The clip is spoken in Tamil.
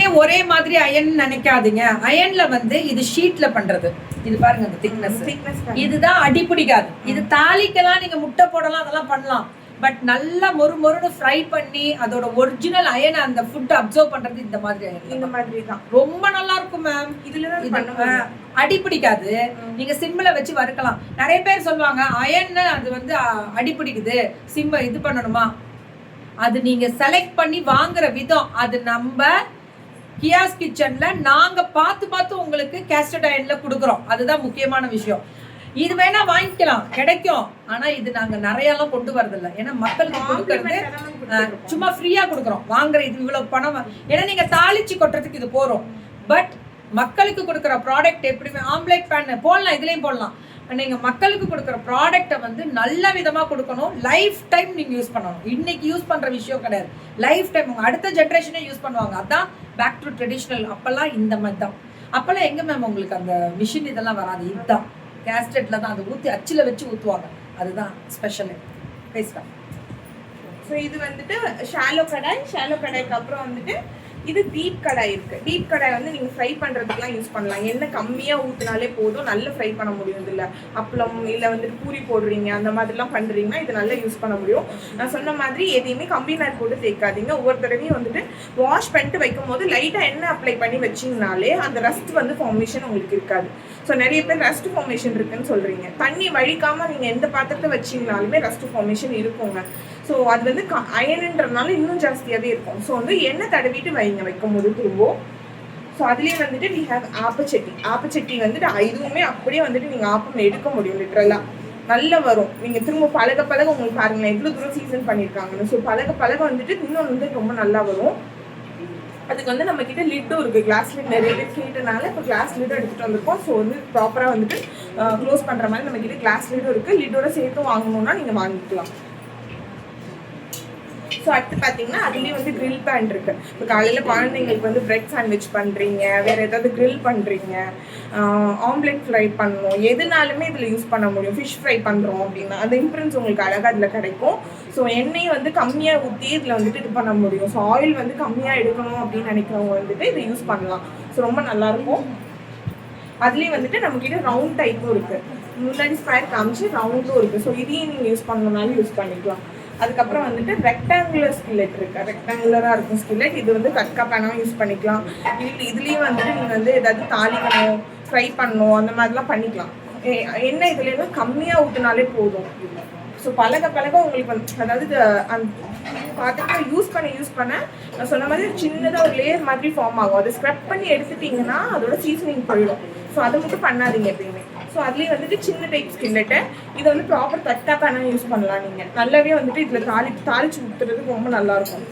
எல்லாமே ஒரே மாதிரி அயன் நினைக்காதீங்க. அயன்ல வந்து இது ஷீட்ல பண்றது. இது பாருங்க அந்த திக்னஸ். இதுதான் அடி பிடிக்காது. இது தாளிக்கலாம், நீங்க முட்டை போடலாம், அதெல்லாம் பண்ணலாம். பட் நல்லா மொறுன்னு ஃப்ரை பண்ணி அதோட ஒரிஜினல் அயன் அந்த ஃபுட் அப்சர்வ் பண்றது இந்த மாதிரி அயன். இந்த மாதிரி தான் ரொம்ப நல்லா இருக்கும் மேம். இதுல அடி பிடிக்காது. நீங்க சிம்ல வச்சு வறுக்கலாம். நிறைய பேர் சொல்லுவாங்க அயன் அது வந்து அடி பிடிக்குது, சிம்ம இது பண்ணணுமா? அது நீங்க செலக்ட் பண்ணி வாங்குற விதம். அது நம்ம கியாஸ் கிச்சன்ல நாங்க பார்த்து உங்களுக்கு கேஸ்டட் அயன்ல கொடுக்குறோம். அதுதான் முக்கியமான விஷயம். இது வேணா வாங்கிக்கலாம், கிடைக்கும். ஆனா இது நாங்க நிறைய எல்லாம் கொண்டு வரதில்ல. ஏன்னா மக்களுக்கு கொடுக்கறது சும்மா ஃப்ரீயா கொடுக்குறோம். வாங்குற இது இவ்வளவு பணம். ஏன்னா நீங்க தாளிச்சு கொட்டுறதுக்கு இது போறோம். பட் மக்களுக்கு கொடுக்குற ப்ராடக்ட் எப்படியுமே ஆம்லேட் பேன் போடலாம், இதுலயும் போடலாம். நீங்க மக்களுக்கு கொடுக்குற ப்ராடக்டை வந்து நல்ல விதமா கொடுக்கணும். லைஃப் டைம் நீங்க யூஸ் பண்ணணும். இன்னைக்கு யூஸ் பண்ற விஷயம் கிடையாது. லைஃப் டைம் உங்க அடுத்த ஜென்ரேஷனே யூஸ் பண்ணுவாங்க. அதான் பேக் டு ட்ரெடிஷ்னல். அப்பெல்லாம் இந்த மாதிரி தான். அப்பெல்லாம் எங்க மேம் உங்களுக்கு அந்த மிஷின் இதெல்லாம் வராது. இதுதான் கேஸ்டெட்ல தான் அதை ஊற்றி அச்சில் வச்சு ஊற்றுவாங்க. அதுதான் ஸ்பெஷல். பேசுகிறேன். ஸோ இது வந்துட்டு ஷாலோ கடாய்க்கு அப்புறம் வந்துட்டு இது டீப் கடாய் இருக்கு. டீப் கடாய் வந்து நீங்க ஃப்ரை பண்றதுக்குலாம் யூஸ் பண்ணலாம். எண்ணெய் கம்மியா ஊத்தினாலே போதும், நல்லா ஃப்ரை பண்ண முடியும். இல்ல அப்பளம் இல்ல வந்துட்டு பூரி போடுறீங்க அந்த மாதிரிலாம் பண்றீங்கன்னா இது நல்லா யூஸ் பண்ண முடியும். நான் சொன்ன மாதிரி எதையுமே கம்பி நாட் போட்டு தேய்க்காதீங்க. ஒவ்வொரு தடவையும் வந்துட்டு வாஷ் பண்ணிட்டு வைக்கும் போது லைட்டா எண்ணெய் அப்ளை பண்ணி வச்சிங்கனாலே அந்த ரஸ்ட் வந்து ஃபார்மேஷன் உங்களுக்கு இருக்காது. ஸோ நிறைய பேர் ரஸ்ட் ஃபார்மேஷன் இருக்குன்னு சொல்றீங்க. தண்ணி வழிக்காம நீங்க எந்த பாத்திரத்தை வச்சிங்கனாலுமே ரஸ்ட் ஃபார்மேஷன் இருக்குங்க. ஸோ அது வந்து அயனுன்றதுனால இன்னும் ஜாஸ்தியாகவே இருக்கும். ஸோ வந்து எண்ணெய் தடவிட்டு வைக்கும் போது திரும்பவும். ஸோ அதுலேயே வந்துட்டு வி ஹேவ் ஆப்பச்சட்டி வந்துட்டு இதுவுமே அப்படியே வந்துட்டு நீங்கள் ஆப்பம் எடுக்க முடியும். லிட்ரலாக நல்லா வரும். நீங்கள் திரும்ப பழக உங்களுக்கு பாருங்களேன் எவ்வளோ தூரம் சீசன் பண்ணியிருக்காங்கன்னு. ஸோ பழக வந்துட்டு இன்னொன்று வந்து ரொம்ப நல்லா வரும். அதுக்கு வந்து நம்ம கிட்ட லிட்டும் இருக்குது. கிளாஸ் லிட் நிறைய பேர் கேட்டனால இப்போ கிளாஸ் லிட்டும் எடுத்துகிட்டு வந்திருக்கோம். ஸோ வந்து ப்ராப்பராக வந்துட்டு க்ளோஸ் பண்ணுற மாதிரி நம்ம கிட்ட கிளாஸ் லிட்டும் இருக்குது. லிட்டோட சேர்த்து வாங்கணும்னா நீங்கள் வாங்கிக்கலாம். ஸோ அடுத்து பார்த்தீங்கன்னா அதுலேயும் வந்து கிரில் பேன் இருக்கு. இப்போ காலையில் குழந்தைங்களுக்கு வந்து பிரெட் சாண்ட்விச் பண்ணுறீங்க, வேறு ஏதாவது கிரில் பண்ணுறீங்க, ஆம்லெட் ஃப்ரை பண்ணணும், எதுனாலுமே இதில் யூஸ் பண்ண முடியும். ஃபிஷ் ஃப்ரை பண்ணுறோம் அப்படின்னா அந்த இம்ப்ரன்ஸ் உங்களுக்கு அழகாக அதில் கிடைக்கும். ஸோ எண்ணெயை வந்து கம்மியாக ஊற்றி இதில் வந்துட்டு இது பண்ண முடியும். ஸோ ஆயில் வந்து கம்மியாக எடுக்கணும் அப்படின்னு நினைக்கிறவங்க வந்துட்டு இதை யூஸ் பண்ணலாம். ஸோ ரொம்ப நல்லாயிருக்கும். அதுலேயும் வந்துட்டு நம்மக்கிட்ட ரவுண்ட் டைப்பும் இருக்குது. முன்னாடி ஸ்கொயர் காமிச்சு ரவுண்டும் இருக்குது. ஸோ இதையும் நீங்கள் யூஸ் பண்ணணும்னாலும் யூஸ் பண்ணிக்கலாம். அதுக்கப்புறம் வந்துட்டு ரெக்டாங்குலர் ஸ்கில்லெட் இருக்குது. ரெக்டாங்குலராக இருக்கும் ஸ்கில்லெட். இது வந்து கட்கா பேனாகவும் யூஸ் பண்ணிக்கலாம். இதுலேயும் வந்துட்டு நீங்கள் வந்து ஏதாவது தாளிக்கணும், ஃப்ரை பண்ணணும், அந்த மாதிரிலாம் பண்ணிக்கலாம். என்ன இதுலாம் கம்மியாக ஊற்றினாலே போதும். ஸோ பழக உங்களுக்கு வந்து அதாவது அந்த பார்த்துட்டு யூஸ் பண்ண நான் சொன்ன மாதிரி சின்னதாக ஒரு லேயர் மாதிரி ஃபார்ம் ஆகும். அதை ஸ்க்ரப் பண்ணி எடுத்துட்டிங்கன்னா அதோட சீசனிங் போயிடும். ஸோ அதை மட்டும் பண்ணாதீங்க எப்பயுமே. ஸோ அதுலேயே வந்துட்டு சின்ன டைப் ஸ்கில்லெட்டு. இதை வந்து ப்ராப்பர் தட்டா பேனா யூஸ் பண்ணலாம். நீங்கள் நல்லாவே வந்துட்டு இதில் தாளிச்சு ஊற்றுறதுக்கு ரொம்ப நல்லாயிருக்கும்.